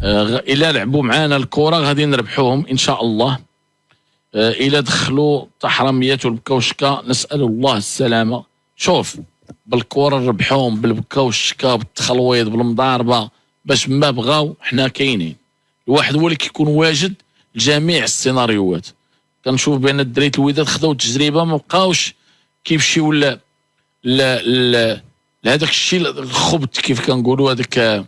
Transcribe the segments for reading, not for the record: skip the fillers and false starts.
الا لعبوا معانا الكره غادي نربحوهم ان شاء الله. الا دخلوا حراميات والبكا والشكا نسال الله السلامه. شوف بالكره نربحوهم بالبكا والشكا بالتخلويض بالمضاربه باش ما بغاو حنا كاينين. الواحد هو اللي كيكون واجد لجميع السيناريوهات. كنشوف بان الدراري الوداد خداو التجربه ما بقاوش كيمشيو لهذاك الشيء الخبط كيف كنقولوا هذاك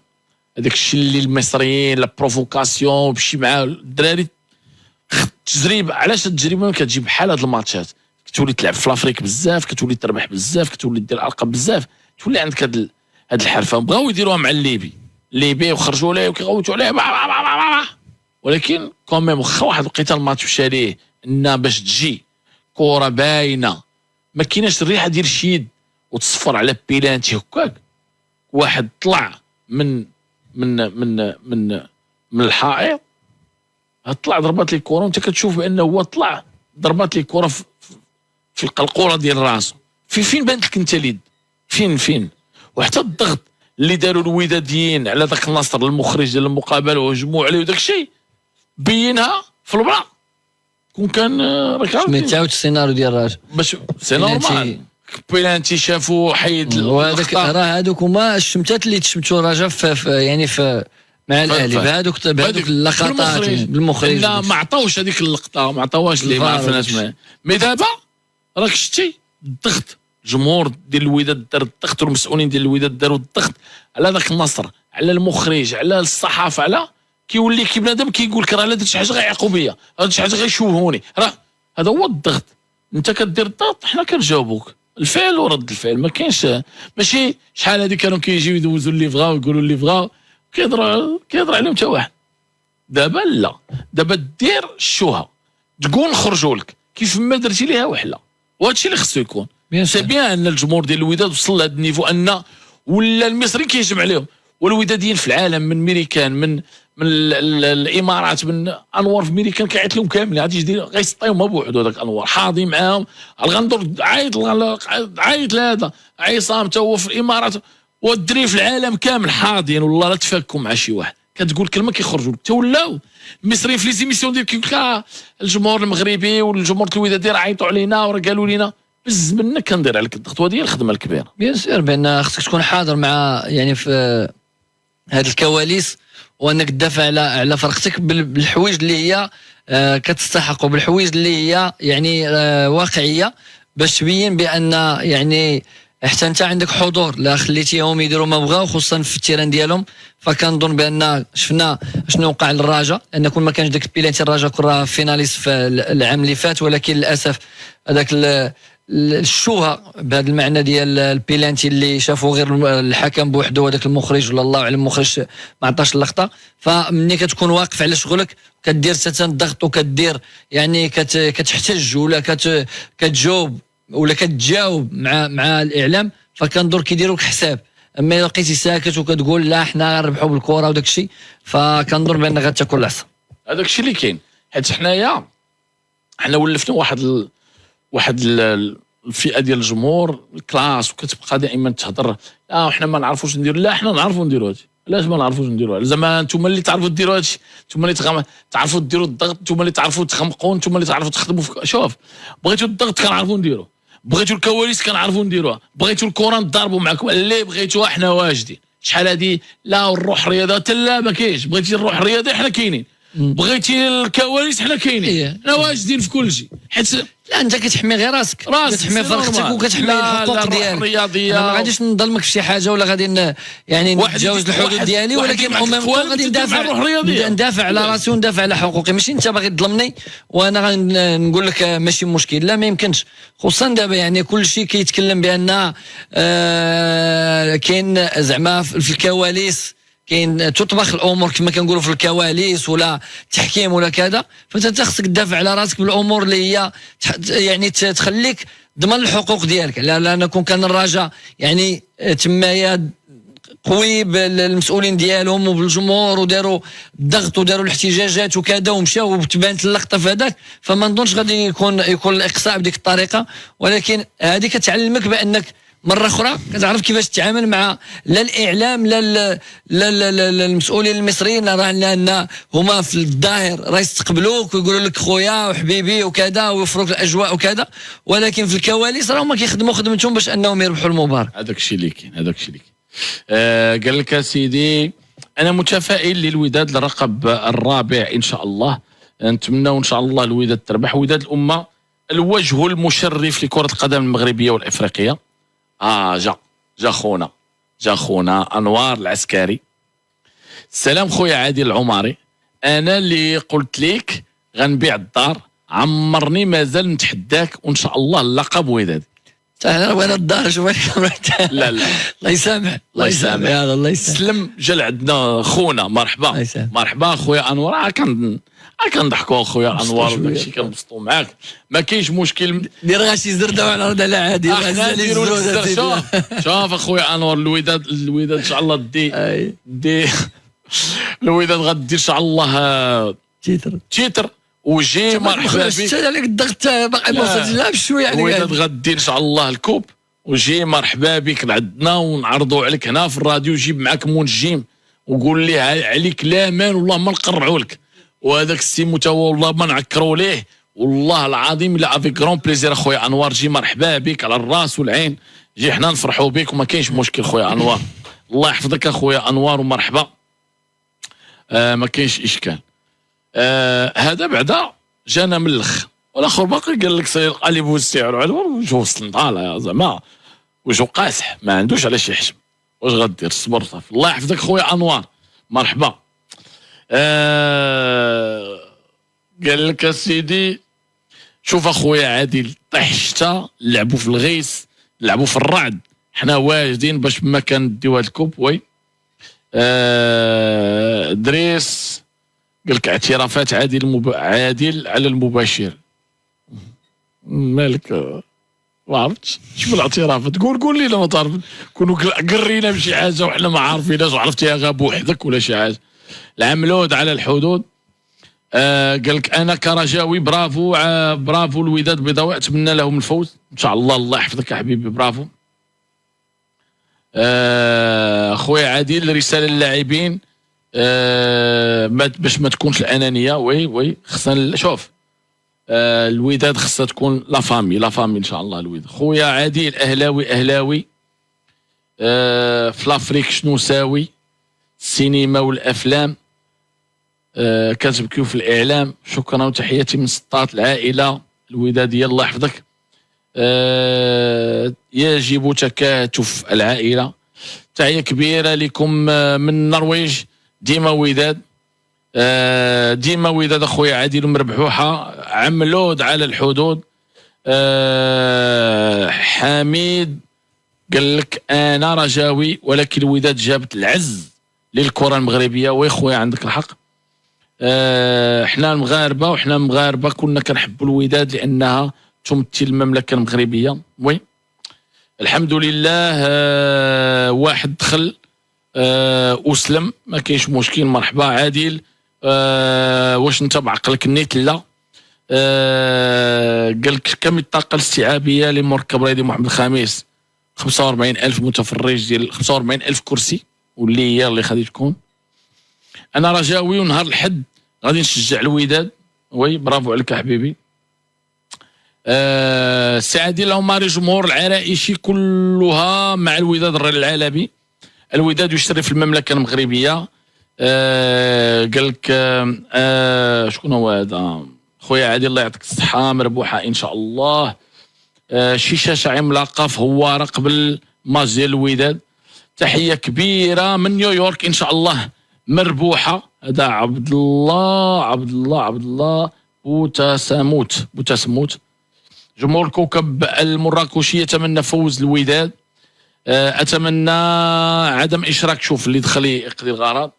الشيء اللي المصريين لا بروفوكاسيون بشي مع الدراري. التجربه علاش التجربه ما كتجيب بحال هاد الماتشات كتولي تلعب في لافريك بزاف كتولي تربح بزاف كتولي دير ارقام بزاف تولي عندك هاد الحرفه. بغاو يديروها مع الليبي وخرجوا ليه وكيغوتوا عليه ولكن كوميم واخا واحد الوقيته الماتش مشى ليه ان باش تجي كره باينه ما كايناش الريحه ديال الشيد وتصفر على بيلانتي هكاك واحد طلع من الحائط طلع ضربات لي الكره وانت كتشوف بانه هو طلع ضربات لي الكره في القلقوره ديال راسه. فين بانت لك انت اليد فين وحتى الضغط اللي داروا الوداديين على ذاك النصر المخرج ديال المقابله وهجموا عليه وداك الشيء بينها في البلاط. كان راك عارف سميتها السيناريو ديال الراجل باش سي نورمال بيلانتي شافوا حيد وهذاك راه هذوك هما الشمتات اللي تشمتوا الرجاء يعني في مع الاهلي بهذوك اللقطات بالمخرج. لا ما عطاوش هذيك اللقطه ما عطاوهاش اللي ما عرفناش مي دابا راك شتي الضغط الجمهور ديال الوداد دار الضغط والمسؤولين ديال الوداد داروا الضغط على ذاك النصر على المخرج على الصحافه على كيولي كي بنادم كيقول لك راه لا درت شي حاجه غيعيقوا بيا راه شي حاجه غيشوهوني راه هذا هو الضغط. انت كدير الضغط حنا كنجاوبوك الفعل ورد الفعل ما كاينش ماشي شحال هذه كانوا كيجيو يدوزوا اللي بغاو يقولوا اللي بغاو كيهضر عليهم حتى واحد. دابا لا دابا دير الشوهه تقول نخرجوا لك كيف ما درتي ليها وحله وهذا الشيء اللي خصو يكون. سي بيان ان الجمهور ديال الوداد وصل لهذا النيفو ان ولا المصري كيهجم عليهم والوداديين في العالم من ميريكان من الامارات من انوار في ميريكان كيعيط لهم كاملين غادي يدير غيسطيهم بوحدو هذاك انوار حاضي معاهم الغندور عيط لهذا عصام تا هو في الامارات والدري في العالم كامل حاضيين والله لا تفاكوا مع شي واحد كتقول كلمه كيخرجوا لك تولاو المصريين في لي زيميسيون ديال كيقول الجمهور المغربي والجمهور الودادي راه عيطوا علينا وراه قالوا لنا بز منك كندير عليك الضغط وهذه هي الخدمه الكبيره. بيان سير بان خصك تكون حاضر مع يعني في هذه الكواليس وانك تدافع على فرقتك بالحوايج اللي هي كتستحق وبالحوايج اللي هي يعني واقعيه باش تبين بان يعني حتى انت عندك حضور لا خليتيهم يديروا ما بغاو خصوصا في التيران ديالهم. فكنظن بان شفنا شنو وقع للرجاء ان كون ما كانش داك البيلانتي الرجاء كره فيناليست في العام اللي فات ولكن للاسف هذاك الشوهه بهذا المعنى ديال البيلانتي اللي شافوا غير الحكم بوحده وهذاك المخرج ولا الله اعلم المخرج ما عطاش اللقطه. فمني كتكون واقف على شغلك كدير حتى الضغط وكدير يعني كتحتج ولا كتجاوب ولا كتجاوب مع الاعلام فكنظن كيديروا لك حساب. اما الا لقيتي ساكت وكتقول لا حنا غنربحوا بالكره وداك الشيء فكنظن بان غتاكل العصا. هذاك الشيء اللي كاين حيت حنا ولفنا واحد الفئه ديال الجمهور الكلاس وكتبقى دائما تهضر لا حنا ما نعرفوش نديروا لا حنا نعرفوا نديروا هادشي. علاش ما نعرفوش نديروا زعما نتوما اللي تعرفوا ديروا هادشي نتوما اللي تعرفوا ديروا الضغط نتوما اللي تعرفوا تخمقوا نتوما اللي تعرفوا تخدموا شوف بغيتوا الضغط كنعرفوا نديروه بغيتوا الكواليس كنعرفوا نديروها بغيتوا الكره نضربوا معكم اللي بغيتوها حنا واجدين. شحال هادي لا الروح الرياضه لا ما كاينش بغيتي الروح الرياضيه حنا كاينين بغيتي الكواليس حنا كاينين حنا واجدين في كل شيء حيت لا انت كتحمي غير راسك كتحمي فرقتك وكتحمي الحقوق ديالك. ما غاديش نظلمك في شي حاجه ولا غادي يعني نتجاوز الحدود ديالي ولكن غادي ندافع على راسي وندافع على حقوقي. ماشي انت باغي تظلمني وانا غنقول لك ماشي مشكل لا ما يمكنش. خصوصا دابا يعني كل شيء كيتكلم بان كاين زعما في الكواليس كاين تطبخ الامور كما كنقولوا في الكواليس ولا تحكيم ولا كذا. فانت خصك تدافع على راسك بالامور اللي هي يعني تخليك ضمن الحقوق ديالك. لان كون كان الرجاء يعني تمايا قوي بالمسؤولين ديالهم وبالجمهور وداروا الضغط وداروا الاحتجاجات وكذا ومشاو وتبانت اللقطه في هذاك فما نظنش غادي يكون الاقصاء بديك الطريقه. ولكن هذه كتعلمك بانك مره اخرى كتعرف كيفاش تتعامل مع لا الاعلام لا المسؤولين المصريين، راه لان هما في الظاهر راه يستقبلوك ويقولوا لك خويا وحبيبي وكذا ويوفروك الاجواء وكذا، ولكن في الكواليس راهم كيخدموا خدمتهم باش انهم يربحوا المباراه. هذاك الشيء اللي كاين، هذاك الشيء اللي كاين. قال لك سيدي انا متفائل للوداد للرقب الرابع ان شاء الله، نتمنى ان شاء الله الوداد تربح. وداد الامه الوجه المشرف لكره القدم المغربيه والافريقيه. جا خونا انوار العسكري. السلام خويا عادل العماري، انا اللي قلت لك غنبيع الدار، عمرني مازال نتحداك وان شاء الله اللقب وداد. انا وانا الدار شوف لا الله يسامح، الله يسامح هذا، الله يسامح. سلم جا عندنا خونا، مرحبا مرحبا خويا انوار. كنضحكوا خويا انوار داكشي كنبسطوا معاك، ما كاينش مشكل. دير غاشي زرده وعلى رد على عادي. شوف اخويا انوار، الوداد ان شاء الله دي الوداد غدير ان شاء الله تيتر وجي مرحبا بك. شاد عليك الضغط باقي ما وصلتش شويه عليك. الوداد غدير ان شاء الله الكوب وجي مرحبا بك عندنا ونعرضوا عليك هنا في الراديو. جيب معاك منجم وقول ليه عليك لامان والله ما نقرعوا لك، وهذاك السيمو تا هو والله ما نعكروا ليه والله العظيم. لا افيك غرون بليزير اخويا انوار، جي مرحبا بك على الراس والعين، جي حنا نفرحوا بك وما كاينش مشكل خويا انوار. الله يحفظك اخويا انوار ومرحبا. ما كاينش اشكال. هذا بعدا جانا من الاخ، والاخر باقي قال لك سير قالب والسعر واش وصل طالع زعما واش قاسح ما عندوش علاش يحشم. واش غدير؟ صبر صافي. الله يحفظك خويا انوار مرحبا. قال لك اسيدي شوف اخويا عادل، طيح الشتا لعبوا في الغيس لعبوا في الرعد، حنا واجدين باش ما كنديو هاد الكوب. وي دريس قال لك اعترافات عادل على المباشر. مالك ما عرفتش شوف الاعترافات، قول لي ما تعرف، كونوا قرينا بشي حاجه وحنا ما عارفيناش وعرفتيها غا بوحدك ولا شي حاجه. العملود على الحدود. قال لك انا كرجاوي برافو الوداد البيضاوي، اتمنى لهم الفوز ان شاء الله. الله يحفظك يا حبيبي برافو. خويا عادل رساله للاعبين باش ما تكونش الانانيه. وي خصنا شوف الوداد خصها تكون لا فامي ان شاء الله. الوداد خويا عادل اهلاوي في لافريك شنو ساوي السينما والافلام كتبكيو في الاعلام. شكرا وتحياتي من سطات العائله الوداديه. الله يحفظك. يجب تكاتف العائله. تحيه كبيره لكم من النرويج. ديما وداد اخويا عادل مربحوحه. عملود على الحدود. حميد قال لك انا رجاوي ولكن الوداد جابت العز للكره المغربيه. وي خويا عندك الحق. احنا المغاربه كنا كنحبوا الوداد لانها تمثل المملكه المغربيه. وي الحمد لله. واحد دخل وسلم ما كاينش مشكل. مرحبا عادل. واش انت بعقلك نيت؟ لا. قال لك كم الطاقه الاستيعابيه لمركب رياضي محمد الخامس؟ 45,000 متفرج ديال 45,000 كرسي، واللي هي اللي غادي تكون. انا رجاوي ونهار الحد غادي نشجع الوداد. وي برافو عليك يا حبيبي. سي عادل العماري جمهور العرائشي كلها مع الوداد العالمي. الوداد يشرف المملكه المغربيه. قال لك شكون هو هذا؟ خويا عادل الله يعطيك الصحه مربوحه ان شاء الله. شي شاشه عملاقه في هواره قبل ماتش ديال الوداد. تحيه كبيره من نيويورك ان شاء الله مربوحه. هذا عبد الله بوتسموت. جمهور الكوكب المراكشي يتمنى فوز الوداد. اتمنى عدم اشراك شوف اللي دخل يقضي الغرض.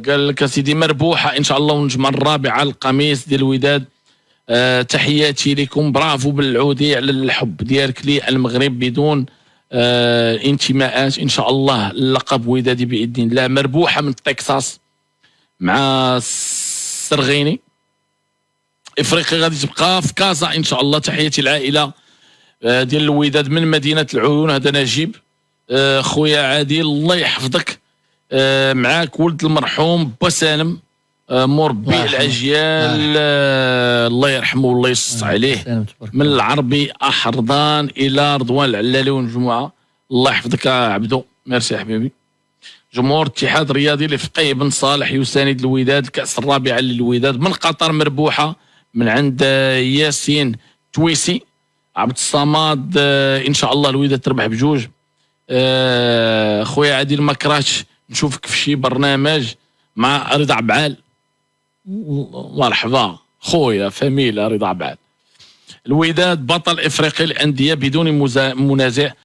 قال لك سيدي مربوحه ان شاء الله ونجمع الرابعه القميص ديال الوداد. تحياتي لكم برافو بالعودي على الحب ديالك للمغرب بدون انتماءات. ان شاء الله اللقب ودادي باذن الله. مربوحه من تكساس مع السرغيني. افريقيا غادي تبقى في كازا ان شاء الله. تحياتي العائله ديال الوداد من مدينه العيون. هذا نجيب خويا عادل الله يحفظك. معاك ولد المرحوم با سالم مربي الله يرحمه. الاجيال الله يرحمه والله يص عليه. سلام تبارك من العربي احرضان الى رضوان العلالي والمجموعه. الله يحفظك يا عبدو. ميرسي يا حبيبي. جمهور الاتحاد الرياضي لفقيه بن صالح يساند الوداد. الكأس الرابعة للوداد من قطر مربوحة من عند ياسين تويسي. عبد الصمد إن شاء الله الوداد تربح بجوج. خويا عادل مكراتش نشوفك في شي برنامج مع رضا عبعال. مرحبا خويا فاميلا رضا عبعال. الوداد بطل افريقيا الانديه بدون منازع